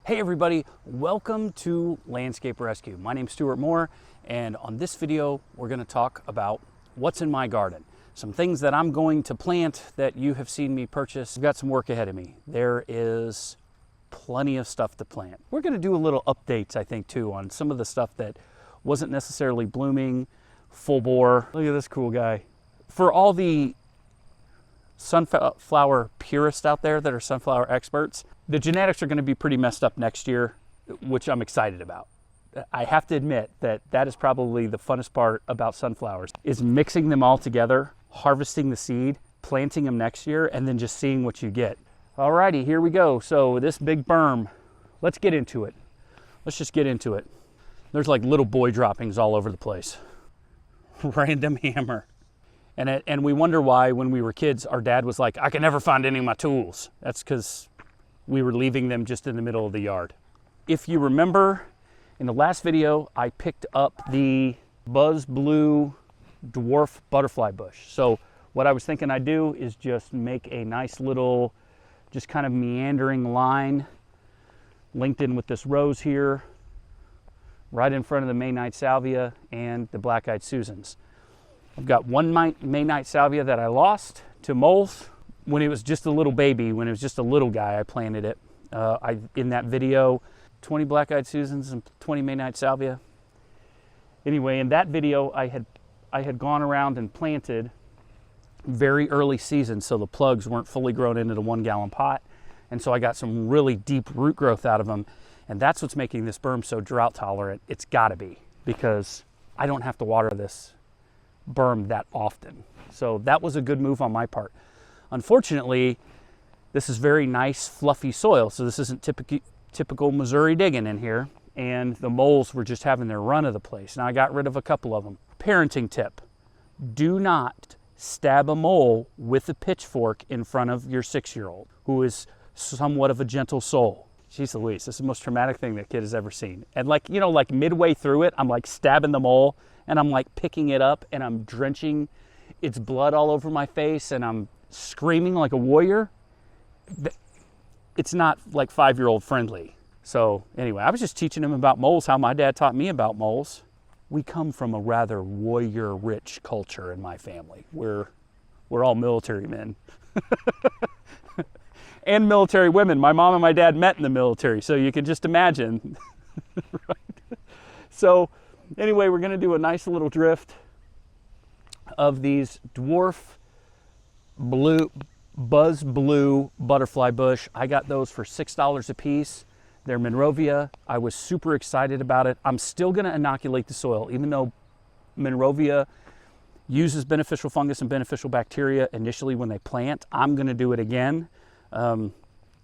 Hey everybody, welcome to Landscape Rescue. My name's Stuart Moore, and on this video we're going to talk about what's in my garden. Some things that I'm going to plant that you have seen me purchase. I've got some work ahead of me. There is plenty of stuff to plant. We're going to do a little updates, I think, too, on some of the stuff that wasn't necessarily blooming full bore. Look at this cool guy. For all the sunflower purists out there that are sunflower experts, the genetics are going to be pretty messed up next year, which I'm excited about. I have to admit that that is probably the funnest part about sunflowers, is mixing them all together, harvesting the seed, planting them next year, and then just seeing what you get. Alrighty, here we go. So this big berm, let's get into it. Let's just get into it. There's like little boy droppings all over the place. Random hammer. And we wonder why when we were kids, our dad was like, I can never find any of my tools. That's because we were leaving them just in the middle of the yard. If you remember, in the last video, I picked up the Buzz Blue Dwarf Butterfly Bush. So what I was thinking I'd do is just make a nice little, just kind of meandering line linked in with this rose here, right in front of the May Night Salvia and the Black-Eyed Susans. I've got one May Night Salvia that I lost to moles. When it was just a little baby, when it was just a little guy, I planted it. In that video, 20 Black-Eyed Susans and 20 May Night Salvia. Anyway, in that video, I had gone around and planted very early season, so the plugs weren't fully grown into the 1 gallon pot. And so I got some really deep root growth out of them. And that's what's making this berm so drought tolerant. It's gotta be, because I don't have to water this berm that often. So that was a good move on my part. Unfortunately, this is very nice fluffy soil, so this isn't typical Missouri digging in here, and the moles were just having their run of the place. Now I got rid of a couple of them. Parenting tip: do not stab a mole with a pitchfork in front of your 6-year-old, who is somewhat of a gentle soul. Jeez Louise, this is the most traumatic thing that kid has ever seen. And like, you know, like midway through it, I'm like stabbing the mole, and I'm like picking it up, and I'm drenching its blood all over my face, and I'm screaming like a warrior. It's not like 5-year-old friendly. So anyway, I was just teaching him about moles, how my dad taught me about moles. We come from a rather warrior-rich culture in my family. We're all military men. And military women. My mom and my dad met in the military, so you can just imagine. Right? So anyway, we're going to do a nice little drift of these Dwarf Buzz Blue Butterfly Bush. I got those for $6 a piece. They're Monrovia. I was super excited about it. I'm still going to inoculate the soil, even though Monrovia uses beneficial fungus and beneficial bacteria initially when they plant. I'm going to do it again,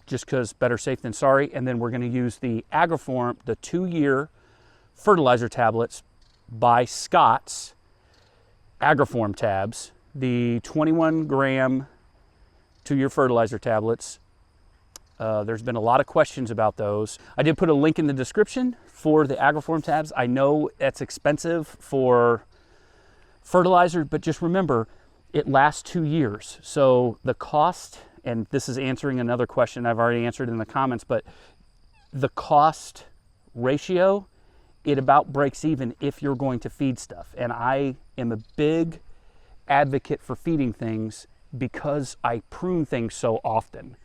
just because better safe than sorry. And then we're going to use the Agroform, the 2-year fertilizer tablets by Scott's Agroform tabs, the 21 gram 2-year fertilizer tablets. There's been a lot of questions about those. I did put a link in the description for the Agroform tabs. I know that's expensive for fertilizer, but just remember, it lasts 2 years. So the cost, and this is answering another question I've already answered in the comments, but the cost ratio, it about breaks even if you're going to feed stuff. And I am a big advocate for feeding things because I prune things so often,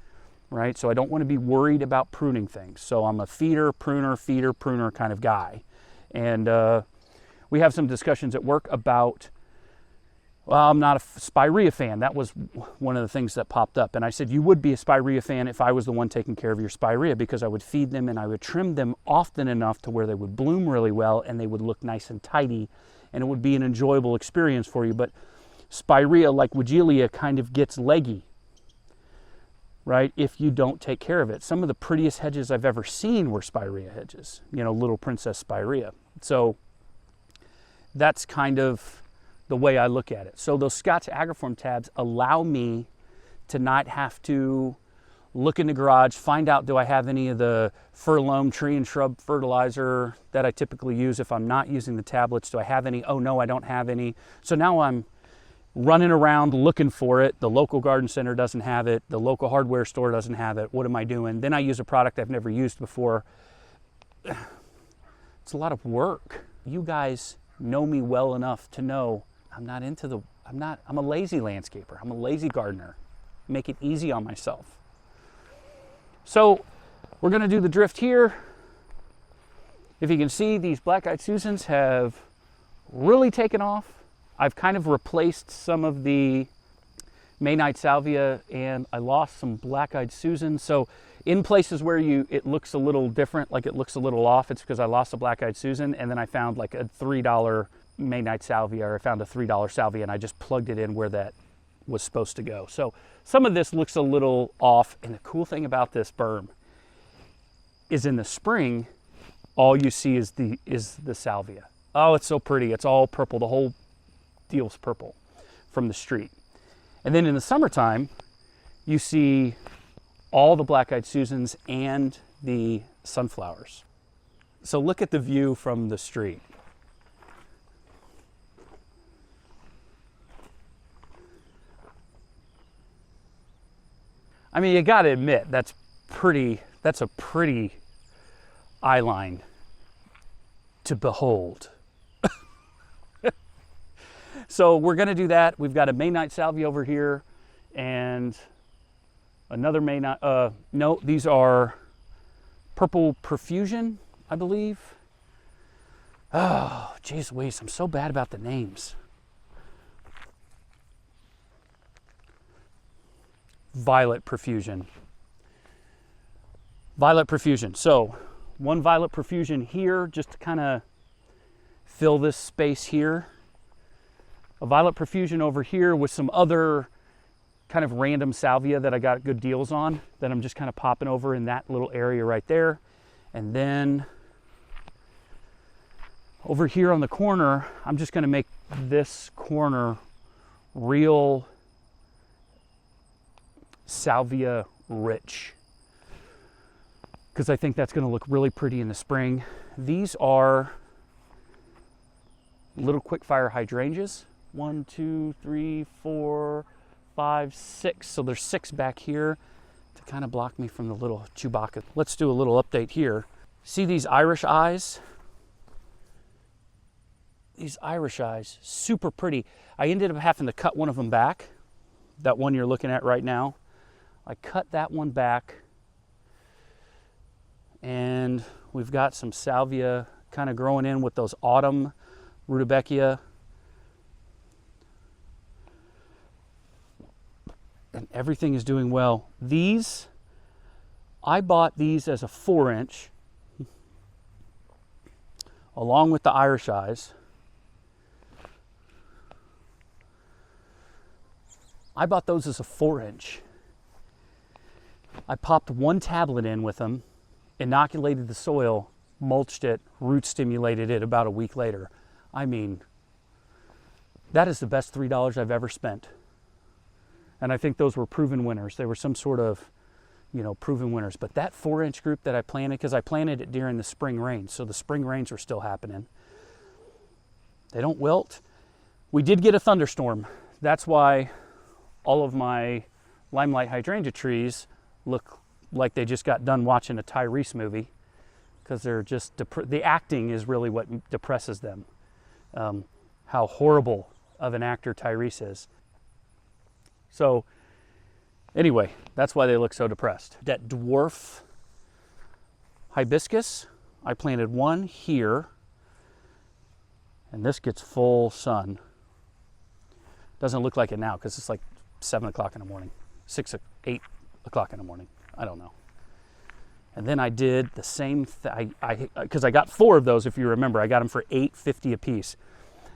right? So I don't want to be worried about pruning things. So I'm a feeder, pruner kind of guy. And we have some discussions at work about, well, I'm not a spirea fan. That was one of the things that popped up. And I said, you would be a spirea fan if I was the one taking care of your spirea, because I would feed them and I would trim them often enough to where they would bloom really well and they would look nice and tidy, and it would be an enjoyable experience for you. But spirea, like Weigela, kind of gets leggy, right, if you don't take care of it. Some of the prettiest hedges I've ever seen were spirea hedges, you know, little princess spirea. So that's kind of the way I look at it. So those Scott's Agroform tabs allow me to not have to look in the garage, find out, do I have any of the furlough tree and shrub fertilizer that I typically use if I'm not using the tablets? Do I have any? Oh no, I don't have any. So now I'm running around looking for it. The local garden center doesn't have it. The local hardware store doesn't have it. What am I doing? Then I use a product I've never used before. It's a lot of work. You guys know me well enough to know I'm a lazy landscaper. I'm a lazy gardener. Make it easy on myself. So we're gonna do the drift here. If you can see, these black-eyed Susans have really taken off. I've kind of replaced some of the May Night Salvia and I lost some black-eyed Susans. So in places where it looks a little different, like it looks a little off, it's because I lost a black-eyed Susan and then I found like a $3 May Night Salvia, or I found a $3 Salvia and I just plugged it in where that was supposed to go. So some of this looks a little off, and the cool thing about this berm is in the spring, all you see is the salvia. Oh, it's so pretty. It's all purple. The whole deal's purple from the street. And then in the summertime, you see all the black-eyed Susans and the sunflowers. So look at the view from the street. I mean, you got to admit, that's a pretty eye line to behold. So we're going to do that. We've got a May Night Salvia over here and another May Night, no, these are Purple Profusion, I believe. Oh, geez Louise, I'm so bad about the names. Violet Profusion. Violet Profusion. So one Violet Profusion here just to kind of fill this space here. A Violet Profusion over here with some other kind of random salvia that I got good deals on that I'm just kind of popping over in that little area right there. And then over here on the corner, I'm just going to make this corner real salvia rich, because I think that's going to look really pretty in the spring. These are little quickfire hydrangeas. 1, 2, 3, 4, 5, 6. So there's 6 back here to kind of block me from the little Chewbacca. Let's do a little update here. See these Irish eyes? These Irish eyes, super pretty. I ended up having to cut one of them back. That one you're looking at right now. I cut that one back. And we've got some salvia kind of growing in with those autumn rudbeckia. And everything is doing well. These, I bought these as a 4-inch along with the Irish eyes. I bought those as a 4-inch. I popped one tablet in with them, inoculated the soil, mulched it, root stimulated it about a week later. I mean, that is the best $3 I've ever spent. And I think those were proven winners. They were some sort of, proven winners. But that 4-inch group that I planted, because I planted it during the spring rains, so the spring rains were still happening. They don't wilt. We did get a thunderstorm. That's why all of my Limelight Hydrangea trees look like they just got done watching a Tyrese movie, because they're just, the acting is really what depresses them. How horrible of an actor Tyrese is. So anyway, that's why they look so depressed. That Dwarf Hibiscus, I planted one here, and this gets full sun. Doesn't look like it now because it's like 7 o'clock in the morning, 8 o'clock in the morning. I don't know. And then I did the same thing, because I got 4 of those, if you remember. I got them for $8.50 a piece.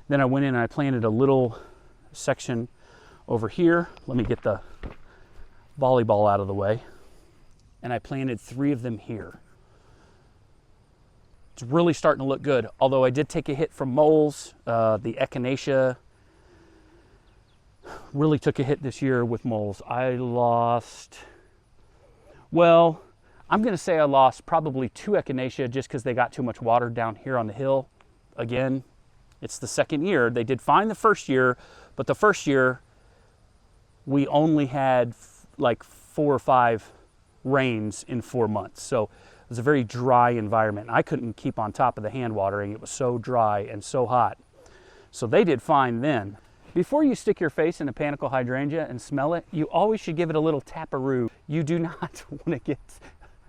Then I went in and I planted a little section over here. Let me get the volleyball out of the way. And I planted 3 of them here. It's really starting to look good. Although I did take a hit from moles. The echinacea really took a hit this year with moles. I lost, well, I'm going to say I lost probably 2 echinacea just because they got too much water down here on the hill. Again, It's the second year. They did fine the first year, but the first year we only had like 4 or 5 rains in 4 months. So it was a very dry environment. I couldn't keep on top of the hand watering. It was so dry and so hot. So they did fine then. Before you stick your face in a panicle hydrangea and smell it, you always should give it a little taparoo. You do not want to get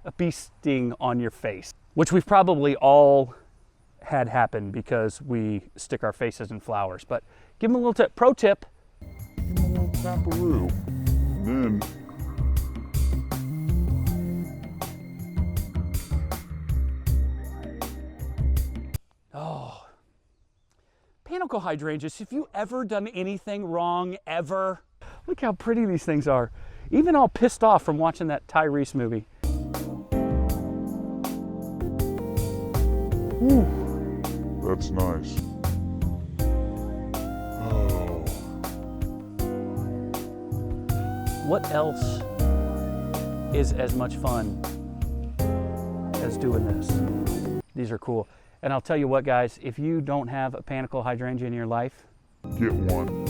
a bee sting on your face, which we've probably all had happen because we stick our faces in flowers. But give them a little tip. Pro tip. Give them a little taparoo. And then oh, panicle hydrangeas, have you ever done anything wrong, ever? Look how pretty these things are. Even all pissed off from watching that Tyrese movie. Ooh, that's nice. Oh. What else is as much fun as doing this? These are cool. And I'll tell you what, guys, if you don't have a panicle hydrangea in your life, Get one.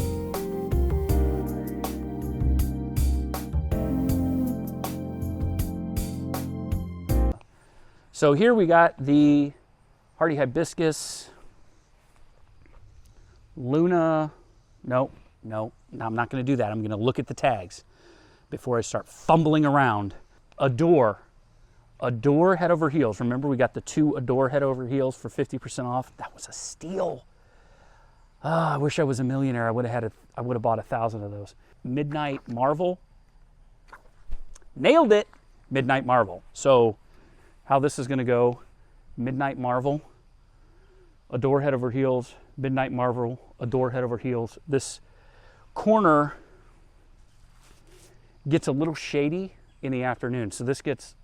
So here we got the hardy hibiscus, Luna. No, I'm not going to do that. I'm going to look at the tags before I start fumbling around. Adore head over heels. Remember, we got the 2 Adore head over heels for 50% off. That was a steal. I wish I was a millionaire. I would have bought 1,000 of those. Midnight Marvel. Nailed it. Midnight Marvel. So how this is going to go: Midnight Marvel, Adore head over heels, Midnight Marvel, Adore head over heels. This corner gets a little shady in the afternoon, so this gets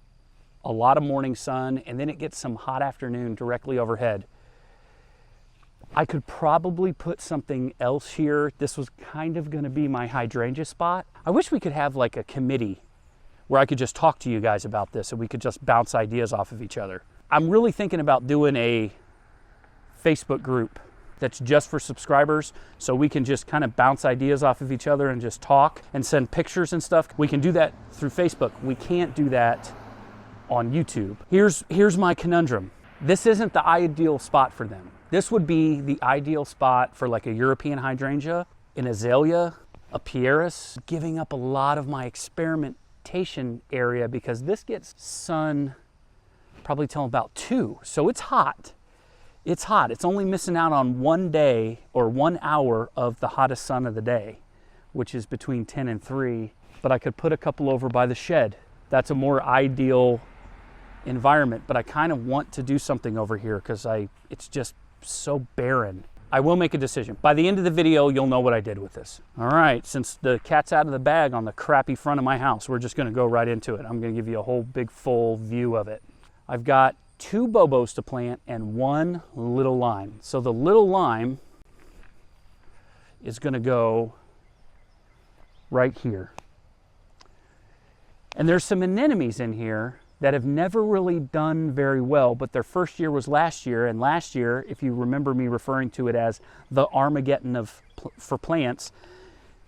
a lot of morning sun, and then it gets some hot afternoon directly overhead. I could probably put something else here. This was kind of going to be my hydrangea spot. I wish we could have like a committee where I could just talk to you guys about this and we could just bounce ideas off of each other. I'm really thinking about doing a Facebook group that's just for subscribers, so we can just kind of bounce ideas off of each other and just talk and send pictures and stuff. We can do that through Facebook. We can't do that on YouTube. Here's my conundrum. This isn't the ideal spot for them. This would be the ideal spot for like a European hydrangea, an azalea, a pieris, giving up a lot of my experimentation area because this gets sun probably till about 2. So it's hot. It's hot. It's only missing out on 1 day or 1 hour of the hottest sun of the day, which is between 10 and 3. But I could put a couple over by the shed. That's a more ideal environment, but I kind of want to do something over here because it's just so barren. I will make a decision. By the end of the video, you'll know what I did with this. All right, since the cat's out of the bag on the crappy front of my house, we're just gonna go right into it. I'm gonna give you a whole big full view of it. I've got 2 bobos to plant and 1 little lime. So the little lime is gonna go right here. And there's some anemones in here that have never really done very well, but their first year was last year, and last year, if you remember me referring to it as the Armageddon for plants,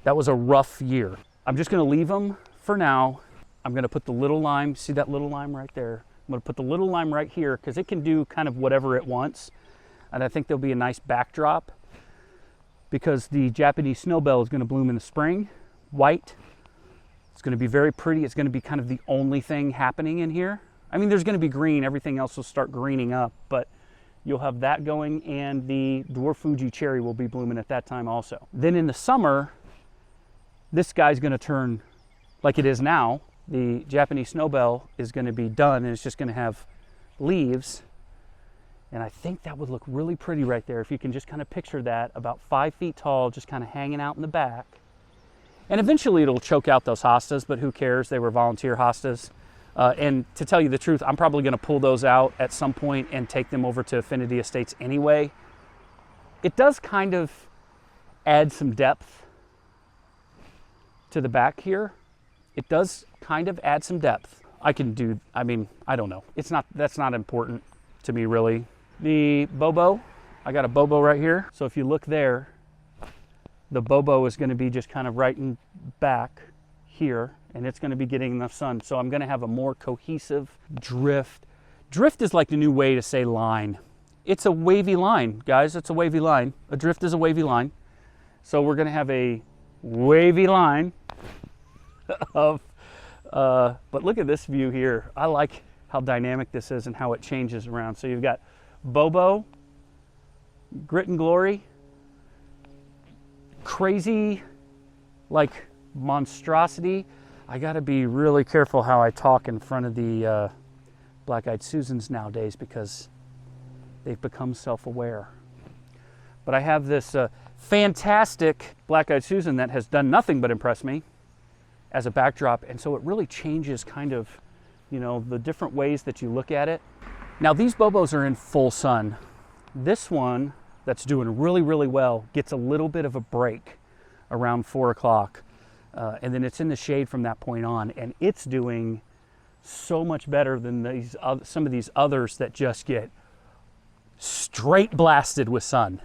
that was a rough year. I'm just gonna leave them for now. I'm gonna put the little lime, see that little lime right there? I'm gonna put the little lime right here because it can do kind of whatever it wants, and I think there'll be a nice backdrop because the Japanese snowbell is gonna bloom in the spring, white. It's going to be very pretty. It's going to be kind of the only thing happening in here. I mean, there's going to be green. Everything else will start greening up, but you'll have that going, and the Dwarf Fuji cherry will be blooming at that time also. Then in the summer, this guy's going to turn like it is now. The Japanese snowbell is going to be done, and it's just going to have leaves. And I think that would look really pretty right there if you can just kind of picture that, about 5 feet tall, just kind of hanging out in the back. And eventually it'll choke out those hostas, but who cares? They were volunteer hostas. And to tell you the truth, I'm probably going to pull those out at some point and take them over to Affinity Estates anyway. It does kind of add some depth to the back here. It does kind of add some depth. I don't know. That's not important to me really. The bobo I got a bobo right here. So if you look there, the bobo is going to be just kind of right in back here, and it's going to be getting enough sun. So I'm going to have a more cohesive drift. Drift is like the new way to say line. It's a wavy line, guys. It's a wavy line. A drift is a wavy line. So we're going to have a wavy line of, but look at this view here. I like how dynamic this is and how it changes around. So you've got bobo, grit and glory, crazy, like monstrosity. I got to be really careful how I talk in front of the black-eyed Susans nowadays because they've become self-aware. But I have this fantastic black-eyed Susan that has done nothing but impress me as a backdrop, and so it really changes kind of, you know, the different ways that you look at it. Now these bobos are in full sun. This one that's doing really, really well gets a little bit of a break around 4 o'clock, and then it's in the shade from that point on, and it's doing so much better than these some of these others that just get straight blasted with sun.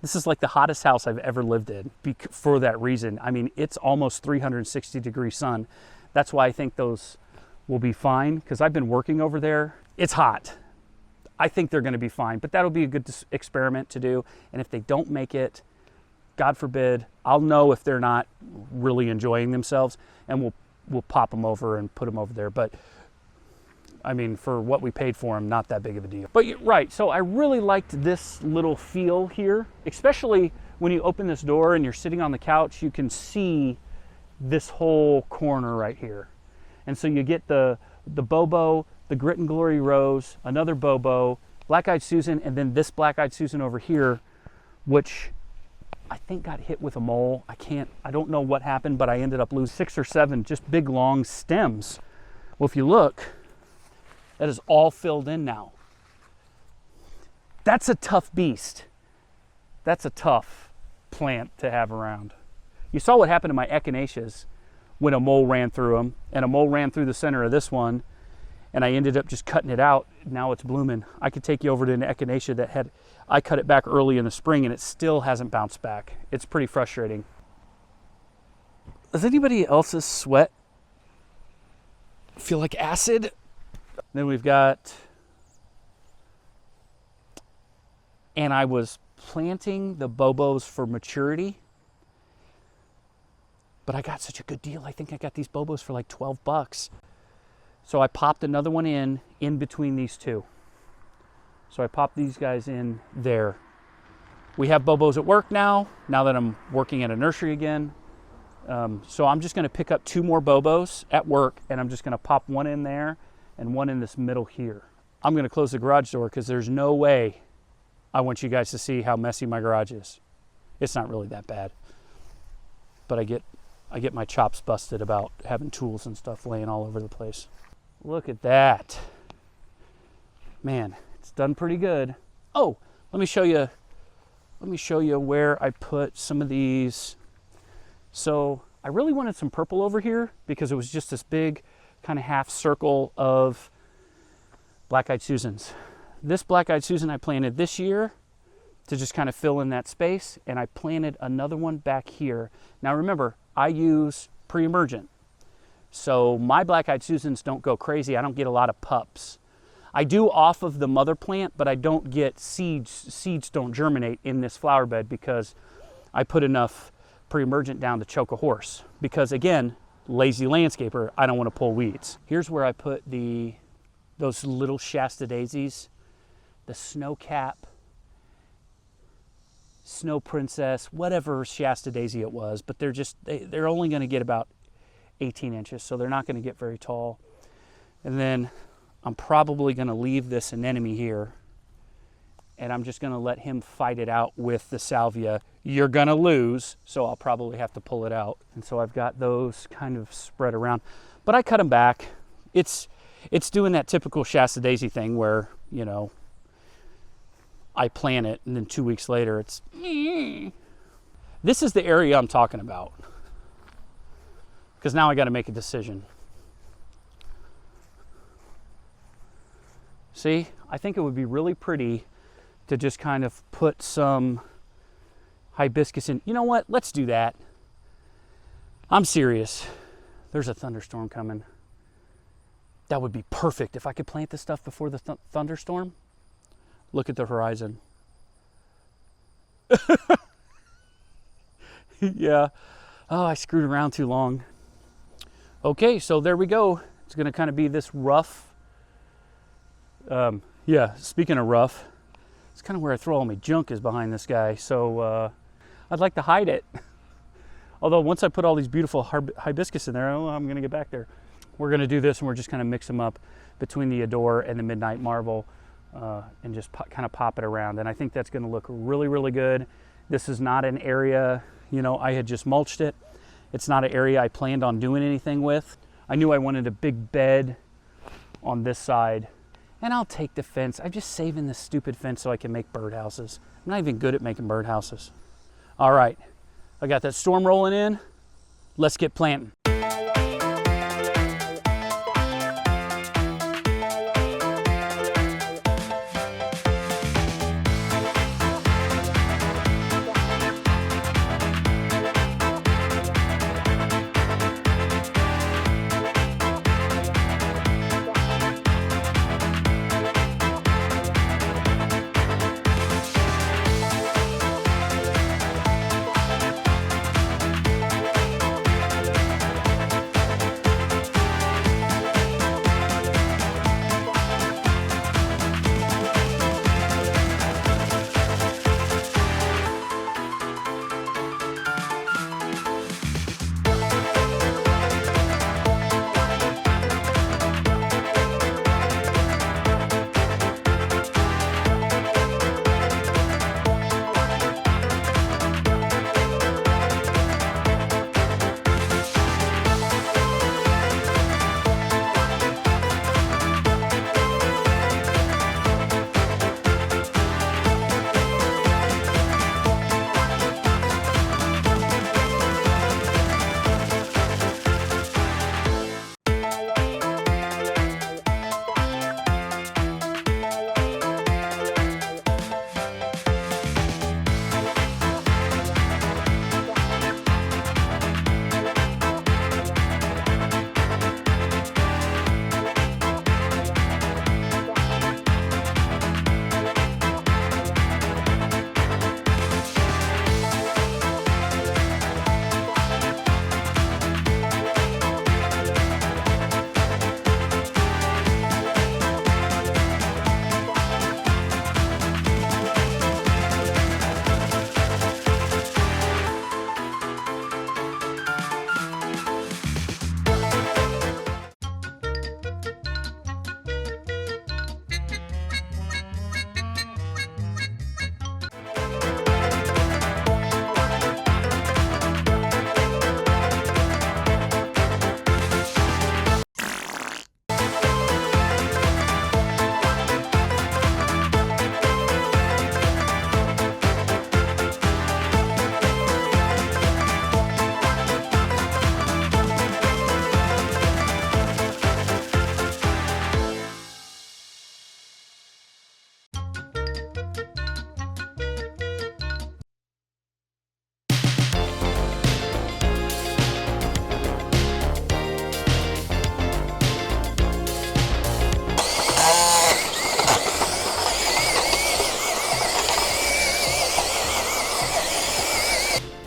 This is like the hottest house I've ever lived in for that reason. I mean, it's almost 360-degree sun. That's why I think those will be fine, because I've been working over there. It's hot. I think they're going to be fine, but that'll be a good experiment to do. And if they don't make it, God forbid, I'll know if they're not really enjoying themselves, and we'll pop them over and put them over there. But I mean, for what we paid for them, not that big of a deal. But right, so I really liked this little feel here, especially when you open this door and you're sitting on the couch, you can see this whole corner right here. And so you get the bobo, the grit and glory rose, another bobo, black-eyed Susan, and then this black-eyed Susan over here, which I think got hit with a mole. I don't know what happened, but I ended up losing 6 or 7 just big long stems. Well, if you look, that is all filled in now. That's a tough beast. That's a tough plant to have around. You saw what happened to my echinaceas when a mole ran through them, and a mole ran through the center of this one, and I ended up just cutting it out. Now it's blooming. I could take you over to an echinacea that I cut it back early in the spring, and it still hasn't bounced back. It's pretty frustrating. Does anybody else's sweat feel like acid? Then we've got, and I was planting the bobos for maturity, but I got such a good deal. I think I got these bobos for like 12 bucks. So I popped another one in between these two. So I popped these guys in there. We have bobos at work now that I'm working at a nursery again. So I'm just going to pick up 2 more bobos at work, and I'm just going to pop one in there and one in this middle here. I'm going to close the garage door because there's no way I want you guys to see how messy my garage is. It's not really that bad, but I get my chops busted about having tools and stuff laying all over the place. Look at that. Man, it's done pretty good. Oh, let me show you where I put some of these. So I really wanted some purple over here because it was just this big kind of half circle of black-eyed Susans. This black-eyed Susan I planted this year to just kind of fill in that space, and I planted another one back here. Now remember, I use pre-emergent, so my black-eyed Susans don't go crazy. I don't get a lot of pups. I do off of the mother plant, but I don't get seeds. Seeds don't germinate in this flower bed because I put enough pre-emergent down to choke a horse. Because again, lazy landscaper, I don't want to pull weeds. Here's where I put those little Shasta Daisies, the snow cap, snow princess, whatever Shasta Daisy it was, but they're only going to get about 18 inches, so they're not going to get very tall. And then I'm probably going to leave this anemone here, and I'm just going to let him fight it out with the salvia. You're going to lose, so I'll probably have to pull it out. And so I've got those kind of spread around, but I cut them back. It's doing that typical Shasta Daisy thing where, you know, I plant it and then 2 weeks later it's, this is the area I'm talking about. Because now I got to make a decision. See, I think it would be really pretty to just kind of put some hibiscus in. You know what? Let's do that. I'm serious. There's a thunderstorm coming. That would be perfect if I could plant this stuff before the thunderstorm. Look at the horizon. Yeah. Oh, I screwed around too long. Okay, so there we go. It's going to kind of be this rough. Yeah, speaking of rough, it's kind of where I throw all my junk is behind this guy. So I'd like to hide it. Although once I put all these beautiful hibiscus in there, oh, I'm going to get back there. We're going to do this and we're just kind of mix them up between the Adore and the Midnight Marvel and just kind of pop it around. And I think that's going to look really, really good. This is not an area, you know, I had just mulched it. It's not an area I planned on doing anything with. I knew I wanted a big bed on this side. And I'll take the fence. I'm just saving this stupid fence so I can make birdhouses. I'm not even good at making birdhouses. All right, I got that storm rolling in. Let's get planting.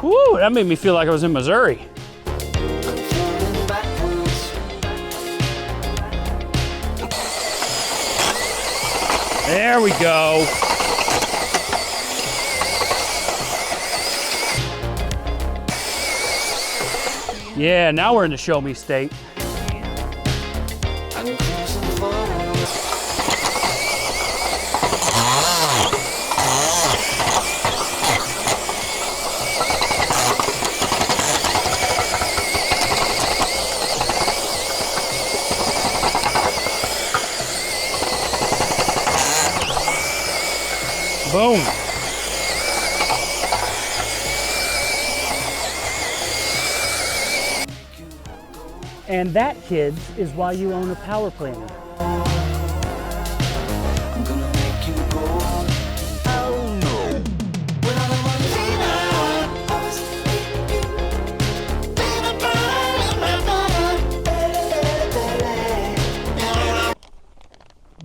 Woo, that made me feel like I was in Missouri. There we go. Yeah, now we're in the show me state. Boom. And that, kids, is why you own a power planter. I'm gonna make you go.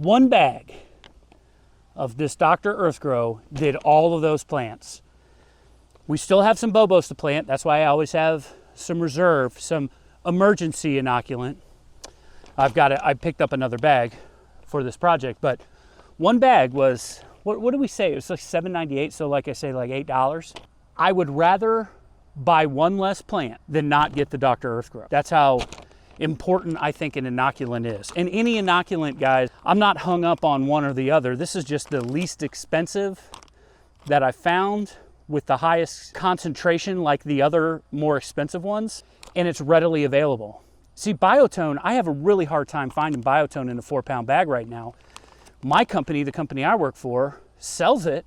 1 bag of this Dr. Earthgrow did all of those plants. We still have some Bobos to plant. That's why I always have some reserve, some emergency inoculant. I picked up another bag for this project, but 1 bag was, what did we say? It was like $7.98, so like I say, like $8. I would rather buy 1 less plant than not get the Dr. Earthgrow. That's how important I think an inoculant is. And any inoculant, guys, I'm not hung up on one or the other. This is just the least expensive that I found with the highest concentration like the other more expensive ones, and it's readily available. See, Biotone, I have a really hard time finding Biotone in a 4-pound bag right now. My company, the company I work for, sells it,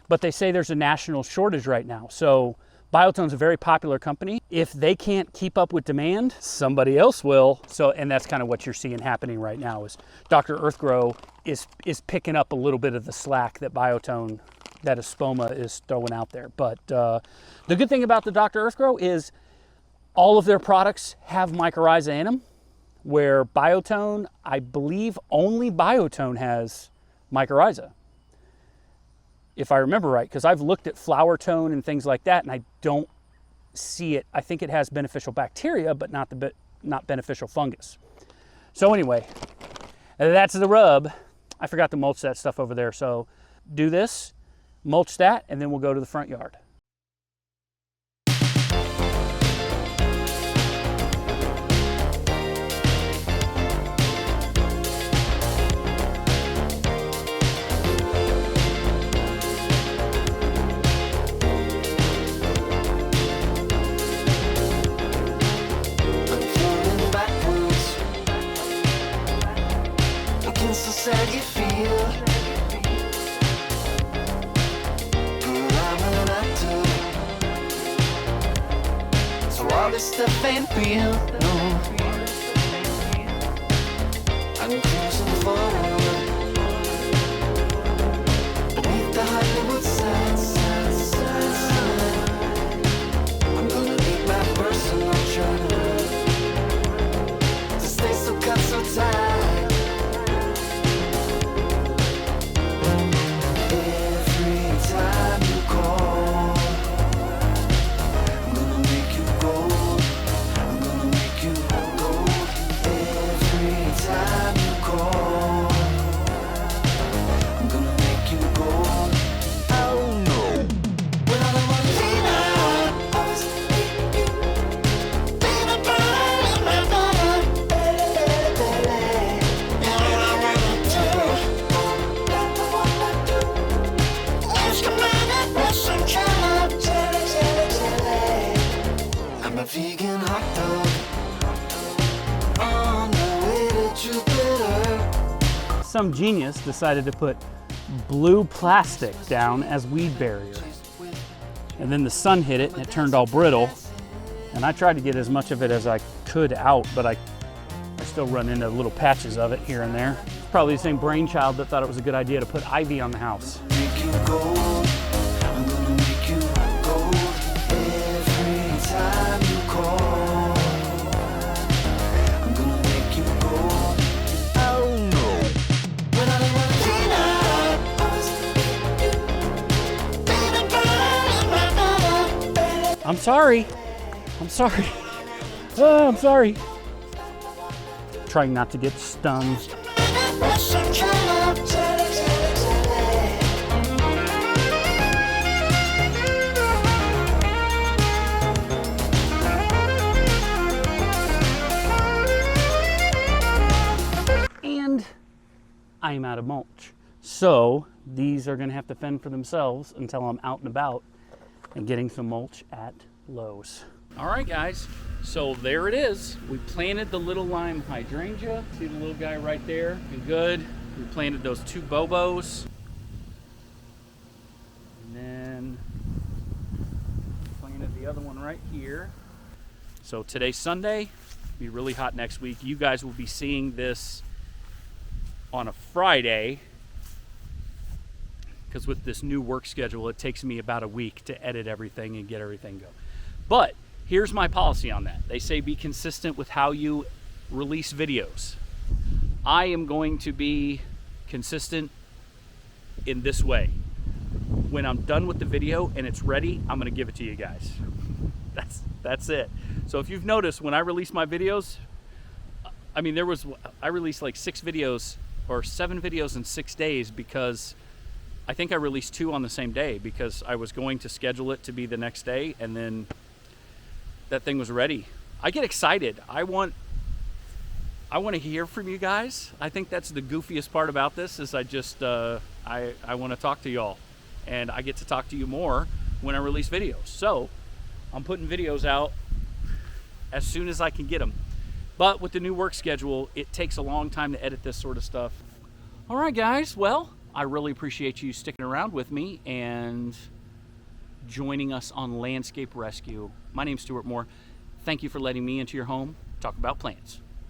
but they say there's a national shortage right now. So Biotone's a very popular company. If they can't keep up with demand, somebody else will. So, and that's kind of what you're seeing happening right now is Dr. Earthgrow is picking up a little bit of the slack that Biotone, that Espoma is throwing out there. But the good thing about the Dr. Earthgrow is all of their products have mycorrhiza in them, where Biotone, I believe only Biotone has mycorrhiza, if I remember right, because I've looked at flower tone and things like that, and I don't see it. I think it has beneficial bacteria, but not beneficial fungus. So anyway, that's the rub. I forgot to mulch that stuff over there, so do this, mulch that, and then we'll go to the front yard. Sad you feel, but I'm an actor, so all this stuff ain't real, no. I'm cruising forward beneath the Hollywood signs. I'm gonna need my personal journal to stay so cut so tight. Vegan hot dog on the way to Jupiter. Some genius decided to put blue plastic down as weed barrier. And then the sun hit it and it turned all brittle. And I tried to get as much of it as I could out, but I still run into little patches of it here and there. It's probably the same brainchild that thought it was a good idea to put ivy on the house. Make you gold. I'm gonna make you gold every time you call. I'm gonna make you gold. Oh no. When I want to I'm sorry. I'm sorry. Oh, I'm sorry. Trying not to get stung. And I am out of mulch. So these are gonna have to fend for themselves until I'm out and about and getting some mulch at Lowe's. All right, guys, so there it is. We planted the little lime hydrangea. See the little guy right there? Good. We planted those 2 Bobos. And then planted the other one right here. So today's Sunday. It'll be really hot next week. You guys will be seeing this on a Friday, because with this new work schedule, it takes me about a week to edit everything and get everything going. But here's my policy on that. They say be consistent with how you release videos. I am going to be consistent in this way. When I'm done with the video and it's ready, I'm gonna give it to you guys. That's it. So if you've noticed, when I release my videos, I mean, I released like 6 videos or 7 videos in 6 days, because I think I released 2 on the same day because I was going to schedule it to be the next day, and then that thing was ready. I get excited. I want to hear from you guys. I think that's the goofiest part about this, is I want to talk to y'all, and I get to talk to you more when I release videos. So I'm putting videos out as soon as I can get them. But with the new work schedule, it takes a long time to edit this sort of stuff. All right, guys. Well, I really appreciate you sticking around with me and joining us on Landscape Rescue. My name's Stuart Moore. Thank you for letting me into your home, talk about plants.